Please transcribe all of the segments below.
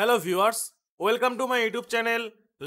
Hello viewers, welcome to my YouTube channel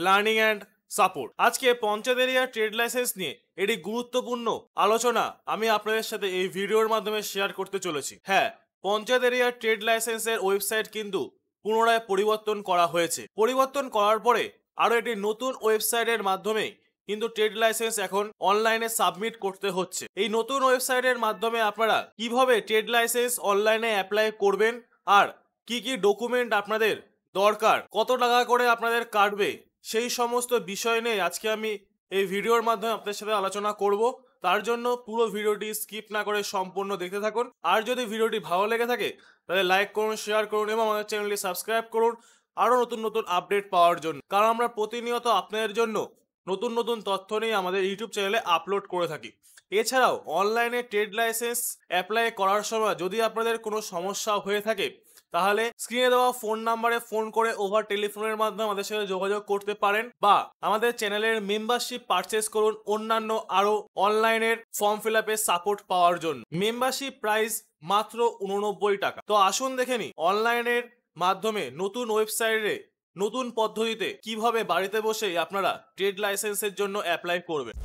learning and support. আজকে panchayat area trade licence নিয়ে একটি গুরুত্বপূর্ণ আলোচনা আমি আপনাদের সাথে এই ভিডিওর মাধ্যমে শেয়ার করতে চলেছি। হ্যাঁ, পঞ্চায়েত এরিয়া ট্রেড লাইসেন্সের ওয়েবসাইট কিন্তু পুনরায় পরিবর্তন করা হয়েছে। পরিবর্তন করার পরে আরও একটি নতুন ওয়েবসাইটের মাধ্যমে কিন্তু ট্রেড লাইসেন্স এখন অনলাইনে সাবমিট করতে হচ্ছে। এই নতুন ওয়েবসাইটের মাধ্যমে আপনারা কিভাবে ট্রেড লাইসেন্স অনলাইনে অ্যাপ্লাই করবেন আর কি কি ডকুমেন্ট আপনাদের দরকার, কত টাকা করে আপনাদের কাটবে, সেই সমস্ত বিষয় নিয়ে আজকে আমি এই ভিডিওর মাধ্যমে আপনাদের সাথে আলোচনা করব। তার জন্য পুরো ভিডিওটি স্কিপ না করে সম্পূর্ণ দেখতে থাকুন। আর যদি ভিডিওটি ভালো লেগে থাকে তাহলে লাইক করুন, শেয়ার করুন এবং আমাদের চ্যানেলটি সাবস্ক্রাইব করুন আরও নতুন নতুন আপডেট পাওয়ার জন্য। কারণ আমরা প্রতিনিয়ত আপনাদের জন্য নতুন নতুন তথ্য নিয়ে আমাদের ইউটিউব চ্যানেলে আপলোড করে থাকি। এছাড়াও অনলাইনে ট্রেড লাইসেন্স অ্যাপ্লাই করার সময় যদি আপনাদের কোনো সমস্যা হয়ে থাকে তাহলে স্ক্রিনে দেওয়া ফোন নাম্বারে ফোন করে ওভার টেলিফোনের মাধ্যমে আমাদের সাথে যোগাযোগ করতে পারেন বা আমাদের চ্যানেলের মেম্বারশিপ পারচেস করুন অন্যান্য আরো অনলাইনের ফর্ম ফিল আপে সাপোর্ট পাওয়ার জন্য। মেম্বারশিপ প্রাইস মাত্র 89 টাকা। তো আসুন দেখে নিই অনলাইনের মাধ্যমে নতুন ওয়েবসাইটে নতুন পদ্ধতিতে কিভাবে বাড়িতে বসেই আপনারা ট্রেড লাইসেন্সের জন্য অ্যাপ্লাই করবেন।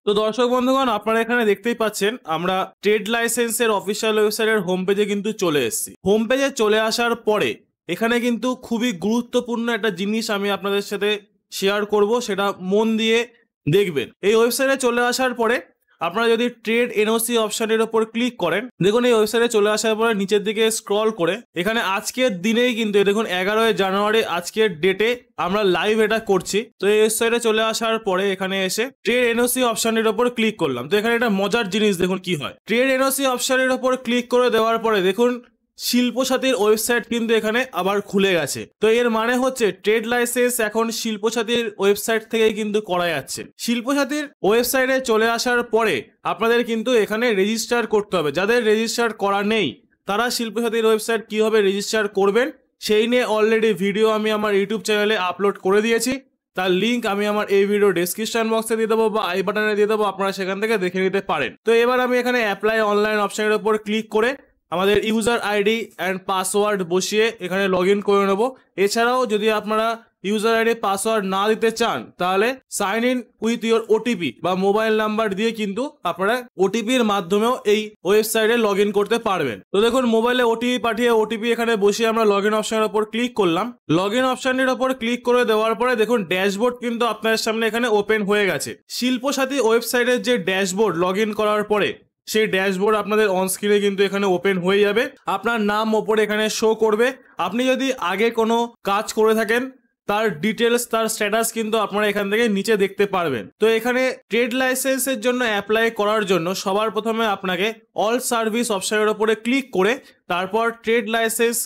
তো দর্শক বন্ধুগণ, আপনারা এখানে দেখতেই পাচ্ছেন আমরা ট্রেড লাইসেন্সের অফিসিয়াল ওয়েবসাইটের হোম পেজে কিন্তু চলে এসেছি। হোম পেজে চলে আসার পরে এখানে কিন্তু খুবই গুরুত্বপূর্ণ একটা জিনিস আমি আপনাদের সাথে শেয়ার করব, সেটা মন দিয়ে দেখবেন। এই ওয়েবসাইটে চলে আসার পরে আপনারা যদি ট্রেড এনওসি অপশনের উপর ক্লিক করেন, দেখুন এই ওয়েবসাইটে চলে আসার পরে নিচের দিকে স্ক্রল করে এখানে আজকের দিনেই কিন্তু দেখুন 11 জানুয়ারি আজকের ডেটে আমরা লাইভ এটা করছি। তো এই ওয়েবসাইটে চলে আসার পরে এখানে এসে ট্রেড এনওসি অপশনের উপর ক্লিক করলাম। তো এখানে একটা মজার জিনিস দেখুন কি হয়। ট্রেড এনওসি অপশনের উপর ক্লিক করে দেওয়ার পরে দেখুন শিল্পসাথীর ওয়েবসাইট কিন্তু এখানে আবার খুলে গেছে। তো এর মানে হচ্ছে ট্রেড লাইসেন্স এখন শিল্পসাথীর ওয়েবসাইট থেকেই কিন্তু করা যাচ্ছে। শিল্পসাথীর ওয়েবসাইটে চলে আসার পরে আপনাদের কিন্তু এখানে রেজিস্টার করতে হবে। যাদের রেজিস্টার করা নেই তারা শিল্পসাথীর ওয়েবসাইট কিভাবে রেজিস্টার করবেন সেই নিয়ে অলরেডি ভিডিও আমি আমার ইউটিউব চ্যানেলে আপলোড করে দিয়েছি। তার লিঙ্ক আমি আমার এই ভিডিও ডেসক্রিপশন বক্সে দিয়ে দেবো বা আই বাটনে দিয়ে দেবো, আপনারা সেখান থেকে দেখে নিতে পারেন। তো এবার আমি এখানে অ্যাপ্লাই অনলাইন অপশনের উপর ক্লিক করে আমাদের ইউজার আইডি অ্যান্ড পাসওয়ার্ড বসিয়ে এখানে লগ ইন করে নেব। এছাড়াও যদি আপনারা ইউজার আইডি পাসওয়ার্ড না দিতে চান তাহলে sign in with your OTP বা মোবাইল নাম্বার দিয়ে কিন্তু আপনারা ওটিপির মাধ্যমেও এই ওয়েবসাইটে লগ ইন করতে পারবেন। তো দেখুন মোবাইলে ওটিপি পাঠিয়ে ওটিপি এখানে বসিয়ে আমরা লগ ইন অপশনের উপর ক্লিক করলাম। লগ ইন অপশনের উপর ক্লিক করে দেওয়ার পরে দেখুন ড্যাশবোর্ড কিন্তু আপনার সামনে এখানে ওপেন হয়ে গেছে। শিল্পসাথী ওয়েবসাইটের যে ড্যাশবোর্ড লগ ইন করার পরে সেই ড্যাশবোর্ড আপনাদের অন স্ক্রিনে কিন্তু এখানে ওপেন হয়ে যাবে। আপনার নাম ওপরে এখানে শো করবে। আপনি যদি আগে কোনো কাজ করে থাকেন তার ডিটেলস, তার স্ট্যাটাস কিন্তু আপনারা এখান থেকে নিচে দেখতে পারবেন। তো এখানে ট্রেড লাইসেন্সের জন্য অ্যাপ্লাই করার জন্য সবার প্রথমে আপনাকে অল সার্ভিস অপশনের উপরে ক্লিক করে তারপর ট্রেড লাইসেন্স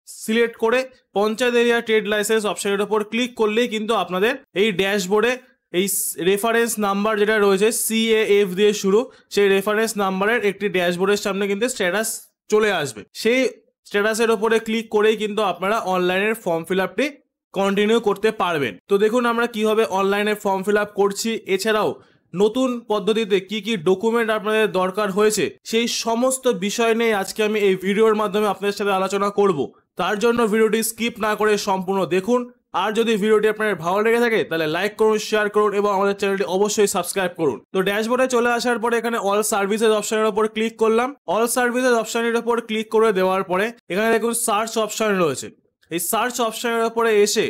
সিলেক্ট করে পঞ্চায়েত এরিয়া ট্রেড লাইসেন্স অপশনের উপর ক্লিক করলেই কিন্তু আপনাদের এই ড্যাশবোর্ডে এই রেফারেন্স নাম্বার যেটা রয়েছে CAF দিয়ে শুরু, সেই রেফারেন্স নাম্বারের একটি ড্যাশবোর্ডের সামনে কিন্তু স্ট্যাটাস চলে আসবে। সেই স্ট্যাটাসের উপরে ক্লিক করেই কিন্তু আপনারা অনলাইনের ফর্ম ফিল আপটি কন্টিনিউ করতে পারবেন। তো দেখুন আমরা কিভাবে অনলাইনে ফর্ম ফিল আপ করছি, এছাড়াও নতুন পদ্ধতিতে কি কি ডকুমেন্ট আপনাদের দরকার হয়েছে সেই সমস্ত বিষয় নিয়ে আজকে আমি এই ভিডিওর মাধ্যমে আপনাদের সাথে আলোচনা করব। তার জন্য ভিডিওটি স্কিপ না করে সম্পূর্ণ দেখুন। আর যদি ভিডিওটি আপনার ভালো লেগে থাকে তাহলে লাইক করুন, শেয়ার করুন এবং আমাদের চ্যানেলটি অবশ্যই সাবস্ক্রাইব করুন। তো ড্যাশবোর্ডে চলে আসার পরে এখানে অল সার্ভিসেস অপশনের উপর ক্লিক করলাম। অল সার্ভিসেস অপশনের উপর ক্লিক করে দেওয়ার পরে এখানে দেখুন সার্চ অপশন রয়েছে। এই সার্চ অপশনের উপরে এসে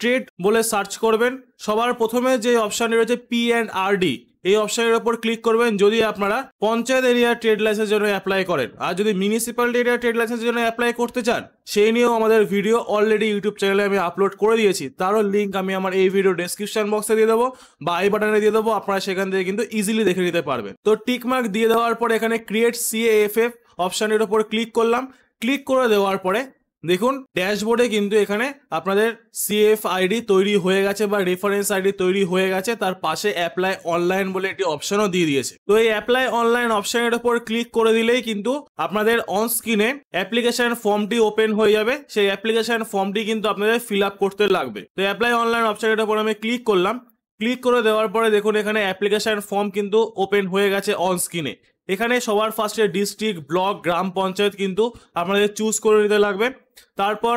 ট্রেড বলে সার্চ করবেন। সবার প্রথমে যে অপশনটি রয়েছে P&RD, এই অপশনের উপর ক্লিক করবেন যদি আপনারা পঞ্চায়েত এরিয়া ট্রেড লাইসেন্সের জন্য অ্যাপ্লাই করেন। আর যদি মিউনিসিপ্যালিটি এরিয়া ট্রেড লাইসেন্সের জন্য অ্যাপ্লাই করতে চান সেই নিয়েও আমাদের ভিডিও অলরেডি ইউটিউব চ্যানেলে আমি আপলোড করে দিয়েছি। তারও লিঙ্ক আমি আমার এই ভিডিও ডেসক্রিপশন বক্সে দিয়ে দেবো বা আই বাটনে দিয়ে দেবো, আপনারা সেখান থেকে কিন্তু ইজিলি দেখে নিতে পারবেন। তো টিক মার্ক দিয়ে দেওয়ার পর এখানে ক্রিয়েট CAFF অপশনের উপর ক্লিক করলাম। ক্লিক করে দেওয়ার পরে দেখুন ড্যাশবোর্ডে কিন্তু এখানে আপনাদের CAF আইডি তৈরি হয়ে গেছে বা রেফারেন্স আইডি তৈরি হয়ে গেছে। তার পাশে অ্যাপ্লাই অনলাইন বলে একটি অপশনও দিয়ে দিয়েছে। তো এই অ্যাপ্লাই অনলাইন অপশনের উপর ক্লিক করে দিলেই কিন্তু আপনাদের অন স্ক্রিনে অ্যাপ্লিকেশন ফর্মটি ওপেন হয়ে যাবে। সেই অ্যাপ্লিকেশন ফর্মটি কিন্তু আপনাদের ফিল আপ করতে লাগবে। তো অ্যাপ্লাই অনলাইন অপশনের উপর আমি ক্লিক করলাম। ক্লিক করে দেওয়ার পরে দেখুন এখানে অ্যাপ্লিকেশন ফর্ম কিন্তু ওপেন হয়ে গেছে অন স্ক্রিনে। এখানে সবার ফার্স্টে ডিস্ট্রিক্ট, ব্লক, গ্রাম পঞ্চায়েত কিন্তু আপনাদের চুজ করে নিতে লাগবে। তারপর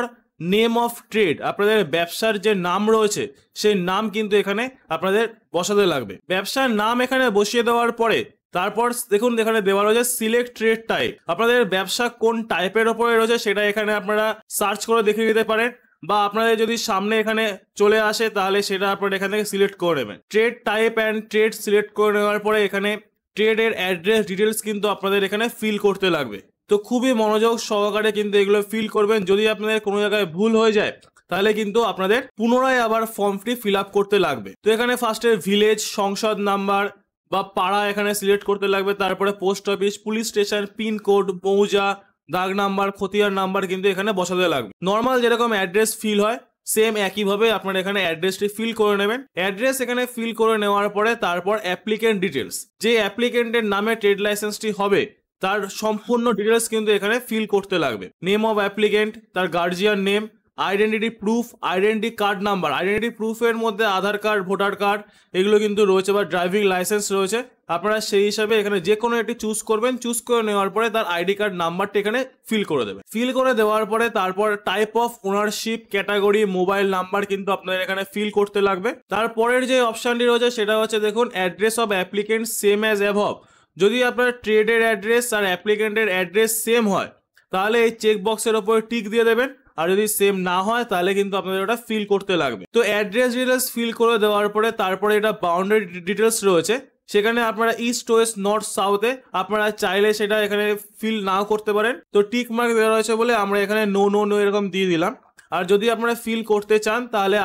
নেম অফ ট্রেড, আপনাদের ব্যবসার যে নাম রয়েছে সেই নাম কিন্তু এখানে আপনাদের বসাতে লাগবে। ব্যবসার নাম এখানে বসিয়ে দেওয়ার পরে তারপর দেখুন এখানে দেওয়া রয়েছে সিলেক্ট ট্রেড টাইপ। আপনাদের ব্যবসা কোন টাইপের ওপরে রয়েছে সেটা এখানে আপনারা সার্চ করে দেখে নিতে পারেন, বা আপনাদের যদি সামনে এখানে চলে আসে তাহলে সেটা আপনারা এখান থেকে সিলেক্ট করে নেবেন। Trade type and trade select করে নেওয়ার পরে এখানে ট্রেডের অ্যাড্রেস ডিটেলস কিন্তু আপনাদের এখানে ফিল করতে লাগবে। তো খুবই মনোযোগ সহকারে কিন্তু এগুলো ফিল করবেন। যদি আপনাদের কোনো জায়গায় ভুল হয়ে যায় তাহলে কিন্তু আপনাদের পুনরায় আবার ফর্মটি ফিল আপ করতে লাগবে। তো এখানে ফার্স্টে ভিলেজ, সংসদ নাম্বার বা পাড়া এখানে সিলেক্ট করতে লাগবে। তারপরে post office, police station, pin code, mouza, দাগ নাম্বার, খতিয়ান নাম্বার কিন্তু এখানে বসাতে লাগবে। নর্মাল যেরকম অ্যাড্রেস ফিল হয় সেম একইভাবে আপনারা এখানে অ্যাড্রেসটি ফিল করে নেবেন। অ্যাড্রেস এখানে ফিল করে নেওয়ার পরে তারপর অ্যাপ্লিকেন্ট ডিটেলস, যে অ্যাপ্লিকেন্টের নামে ট্রেড লাইসেন্সটি হবে তার সম্পূর্ণ ডিটেলস কিন্তু এখানে ফিল করতে লাগবে। নেম অফ অ্যাপ্লিকেন্ট, তার guardian name, identity proof, identity card number. Identity প্রুফের মধ্যে আধার কার্ড, ভোটার কার্ড এগুলো কিন্তু রয়েছে, বা ড্রাইভিং লাইসেন্স রয়েছে। আপনারা সেই হিসাবে এখানে যে কোনো একটি চুজ করবেন। চুজ করে নেওয়ার পরে তার আইডি কার্ড নাম্বারটা এখানে ফিল করে দেবেন। ফিল করে দেওয়ার পরে তারপর type of ownership, category, mobile number কিন্তু আপনাদের এখানে ফিল করতে লাগবে। তারপরের যে অপশনটি রয়েছে সেটা হচ্ছে দেখুন address of applicant same as above. যদি আপনার ট্রেডের অ্যাড্রেস আর অ্যাপ্লিকেন্টের অ্যাড্রেস সেম হয় তাহলে এই চেক বক্সের ওপরে টিক দিয়ে দেবেন, আর যদি সেম না হয় তাহলে কিন্তু আপনাদের ওটা ফিল করতে লাগবে। তো অ্যাড্রেস ডিটেলস ফিল করে দেওয়ার পরে তারপরে এটা বাউন্ডারি ডিটেলস রয়েছে, সেখানে আপনারা ইস্ট, ওয়েস্ট, নর্থ, সাউথে আপনারা চাইলে সেটা এখানে ফিল নাও করতে পারেন। তো টিক মার্ক দেওয়া রয়েছে বলে আমরা এখানে নো নো নো এরকম দিয়ে দিলাম। আর যদি আপনারা ফিল করতে চান তাহলে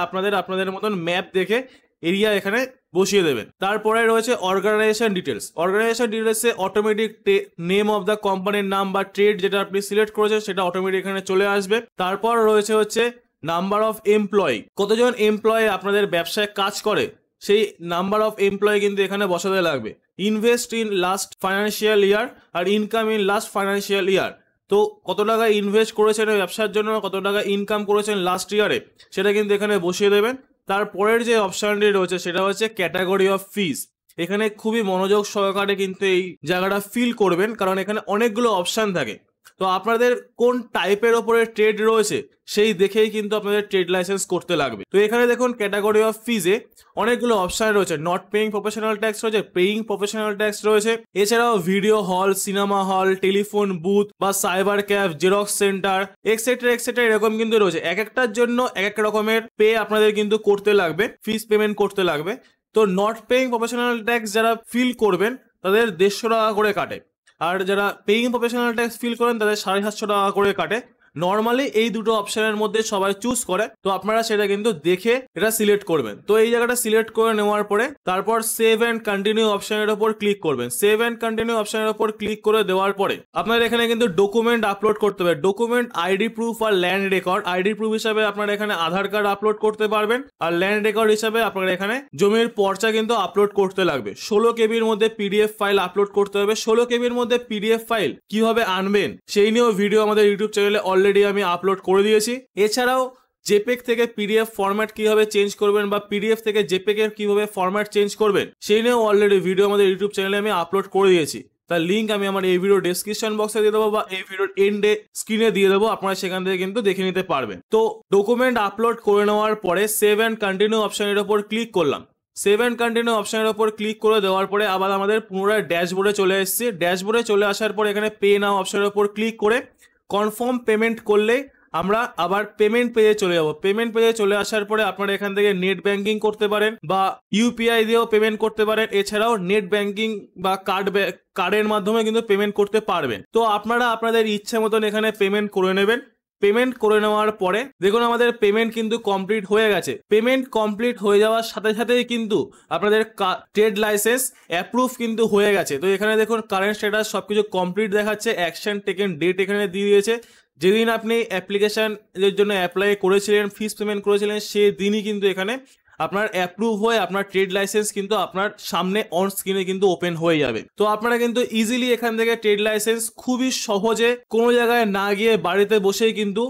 আপনাদের মতন ম্যাপ দেখে এরিয়া এখানে বসিয়ে দেবেন। তারপরে রয়েছে অর্গানাইজেশন ডিটেলস। অর্গানাইজেশন ডিটেলসে অটোমেটিক নেম অফ দ্য কোম্পানির নাম বা ট্রেড যেটা আপনি সিলেক্ট করেছেন সেটা অটোমেটিক এখানে চলে আসবে। তারপর রয়েছে হচ্ছে নাম্বার অফ এমপ্লয়ি, কতজন এমপ্লয়ি আপনাদের ব্যবসায় কাজ করে সেই নাম্বার অফ এমপ্লয়ি কিন্তু এখানে বসাতে লাগবে। Invest in last financial year আর income in last financial year, তো কত টাকা ইনভেস্ট করেছেন ব্যবসার জন্য, কত টাকা ইনকাম করেছেন লাস্ট ইয়ারে সেটা কিন্তু এখানে বসিয়ে দেবেন। তারপরের যে অপশনটি রয়েছে সেটা হচ্ছে ক্যাটাগরি অফ ফিস। এখানে খুবই মনোযোগ সহকারে কিন্তু এই জায়গাটা ফিল করবেন, কারণ এখানে অনেকগুলো অপশন থাকে। তো আপনাদের কোন টাইপের ওপরে ট্রেড রয়েছে সেই দেখেই কিন্তু আপনাদের ট্রেড লাইসেন্স করতে লাগবে। তো এখানে দেখুন ক্যাটাগরি অফ ফিজে অনেকগুলো অপশন রয়েছে। নট পেইং প্রফেশনাল ট্যাক্স রয়েছে, পেইং প্রফেশনাল ট্যাক্স রয়েছে, এছাড়াও ভিডিও হল, সিনেমা হল, টেলিফোন বুথ বা cyber cafe, xerox centre etcetera etcetera এরকম কিন্তু রয়েছে। এক একটার জন্য এক এক রকমের পে আপনাদের কিন্তু করতে লাগবে, ফিস পেমেন্ট করতে লাগবে। তো নট পেইং প্রফেশনাল ট্যাক্স যারা ফিল করবেন তাদের 150 টাকা করে কাটে, আর যারা পেইং প্রফেশনাল ট্যাক্স ফিল করেন তাদের 750 টাকা করে কাটে। নর্মালি এই দুটো অপশনের মধ্যে সবাই চুজ করে, তো আপনারা সেটা কিন্তু দেখে এটা সিলেক্ট করবেন। তো এই জায়গাটা সিলেক্ট করে নেওয়ার পরে তারপর সেভ অ্যান্ড কন্টিনিউ অপশনের উপর ক্লিক করবেন। সেভ অ্যান্ড কন্টিনিউ অপশনের উপর ক্লিক করে দেওয়ার পরে আপনারা এখানে কিন্তু ডকুমেন্ট আপলোড করতে হবে। ডকুমেন্ট, আইডি প্রুফ আর ল্যান্ড রেকর্ড। আইডি প্রুফ হিসাবে আপনারা এখানে আধার কার্ড আপলোড করতে পারবেন, আর ল্যান্ড রেকর্ড হিসাবে আপনারা এখানে জমির পর্চা কিন্তু আপলোড করতে লাগবে। 16 কেবির মধ্যে পিডিএফ ফাইল আপলোড করতে হবে। 16 কেবির মধ্যে পিডিএফ ফাইল কিভাবে আনবেন সেই নিয়েও ভিডিও আমাদের ইউটিউব চ্যানেলে অলরেডি আমি আপলোড করে দিয়েছি। এছাড়াও জেপেগ থেকে পিডিএফ ফরম্যাট কিভাবে চেঞ্জ করবেন বা পিডিএফ থেকে জেপেগ এর কিভাবে ফরম্যাট চেঞ্জ করবেন সেই নিয়েও অলরেডি ভিডিও আমাদের ইউটিউব চ্যানেলে আমি আপলোড করে দিয়েছি। তার লিঙ্ক আমি আমার এই ভিডিও ডেসক্রিপশন বক্সে দিয়ে দেবো বা এই ভিডিওর এন্ডে স্ক্রিনে দিয়ে দেবো, আপনারা সেখান থেকে কিন্তু দেখে নিতে পারবেন। তো ডকুমেন্ট আপলোড করে নেওয়ার পরে সেভ অ্যান্ড কন্টিনিউ অপশনের উপর ক্লিক করলাম। সেভ অ্যান্ড কন্টিনিউ অপশনের উপর ক্লিক করে দেওয়ার পরে আবার আমাদের পুনরায় ড্যাশবোর্ডে চলে এসেছি। ড্যাশবোর্ডে চলে আসার পর এখানে পে নাও অপশনের উপর ক্লিক করে কনফার্ম পেমেন্ট করলে আমরা আবার পেমেন্ট পেজে চলে যাব। পেমেন্ট পেজে চলে আসার পরে আপনারা এখান থেকে নেট ব্যাংকিং করতে পারেন বা ইউপিআই দিয়েও পেমেন্ট করতে পারেন। এছাড়াও নেট ব্যাংকিং বা কার্ডের মাধ্যমে কিন্তু পেমেন্ট করতে পারবেন। তো আপনারা আপনাদের ইচ্ছা মতন এখানে পেমেন্ট করে নেবেন। পেমেন্ট করে নেওয়ার পরে দেখুন আমাদের পেমেন্ট কিন্তু কমপ্লিট হয়ে গেছে। পেমেন্ট কমপ্লিট হয়ে যাওয়ার সাথে সাথেই কিন্তু আপনাদের ট্রেড লাইসেন্স অ্যাপ্রুভ কিন্তু হয়ে গেছে। তো এখানে দেখুন কারেন্ট স্ট্যাটাস সবকিছু কমপ্লিট দেখাচ্ছে, অ্যাকশন টেকেন ডেট এখানে দিয়ে দিয়েছে। যেদিন আপনি অ্যাপ্লিকেশনের জন্য অ্যাপ্লাই করেছিলেন, ফিস পেমেন্ট করেছিলেন, সেই দিনই কিন্তু এখানে আপনার অ্যাপ্রুভ হয়ে আপনার ট্রেড লাইসেন্স কিন্তু আপনার সামনে অন স্ক্রিনে কিন্তু ওপেন হয়ে যাবে। তো আপনারা কিন্তু ইজিলি এখান থেকে ট্রেড লাইসেন্স খুবই সহজে কোনো জায়গায় না গিয়ে বাড়িতে বসেই কিন্তু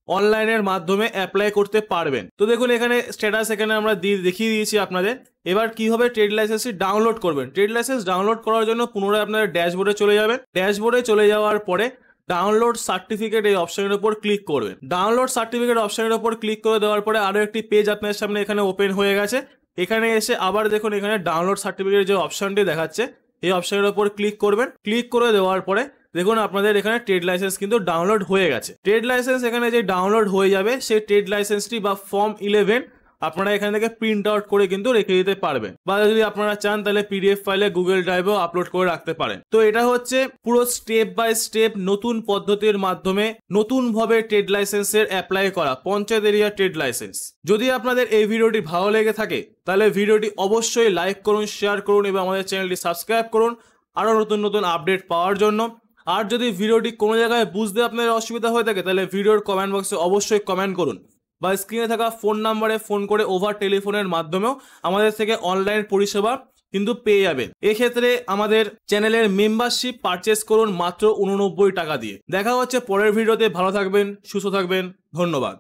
অনলাইনের মাধ্যমে অ্যাপ্লাই করতে পারবেন। তো দেখুন এখানে স্ট্যাটাস এখানে আমরা দেখিয়ে দিয়েছি আপনাদের। এবার কিভাবে ট্রেড লাইসেন্সটি ডাউনলোড করবেন। ট্রেড লাইসেন্স ডাউনলোড করার জন্য পুনরায় আপনারা ড্যাশবোর্ডে চলে যাবেন। ড্যাশবোর্ডে চলে যাওয়ার পরে ডাউনলোড সার্টিফিকেট এই অপশনের উপর ক্লিক করবেন। ডাউনলোড সার্টিফিকেট অপশনের উপর ক্লিক করে দেওয়ার পরে আরো একটি পেজ আপনার সামনে এখানে ওপেন হয়ে গেছে। এখানে এসে আবার দেখুন এখানে ডাউনলোড সার্টিফিকেট যে অপশনটি দেখাচ্ছে এই অপশনের উপর ক্লিক করবেন। ক্লিক করে দেওয়ার পরে দেখুন আপনাদের এখানে ট্রেড লাইসেন্স কিন্তু ডাউনলোড হয়ে গেছে। ট্রেড লাইসেন্স এখানে যে ডাউনলোড হয়ে যাবে সেই ট্রেড লাইসেন্সটি বা ফর্ম 11 আপনারা এখান থেকে প্রিন্ট আউট করে কিন্তু রেখে দিতে পারবেন, বা যদি আপনারা চান তাহলে পিডিএফ ফাইলে গুগল ড্রাইভেও আপলোড করে রাখতে পারেন। তো এটা হচ্ছে পুরো স্টেপ বাই স্টেপ নতুন পদ্ধতির মাধ্যমে নতুন ভাবে ট্রেড লাইসেন্সের অ্যাপ্লাই করা পঞ্চায়েত এরিয়া ট্রেড লাইসেন্স। যদি আপনাদের এই ভিডিওটি ভালো লেগে থাকে তাহলে ভিডিওটি অবশ্যই লাইক করুন, শেয়ার করুন এবং আমাদের চ্যানেলটি সাবস্ক্রাইব করুন আরো নতুন নতুন আপডেট পাওয়ার জন্য। আর যদি ভিডিওটি কোনো জায়গায় বুঝতে আপনাদের অসুবিধা হয়ে থাকে তাহলে ভিডিওর কমেন্ট বক্সে অবশ্যই কমেন্ট করুন, বা স্ক্রিনে থাকা ফোন নাম্বারে ফোন করে ওভার টেলিফোনের মাধ্যমেও আমাদের থেকে অনলাইন পরিষেবা কিন্তু পেয়ে যাবেন। এক্ষেত্রে আমাদের চ্যানেলের মেম্বারশিপ পারচেস করুন মাত্র 89 টাকা দিয়ে। দেখা হচ্ছে পরের ভিডিওতে। ভালো থাকবেন, সুস্থ থাকবেন, ধন্যবাদ।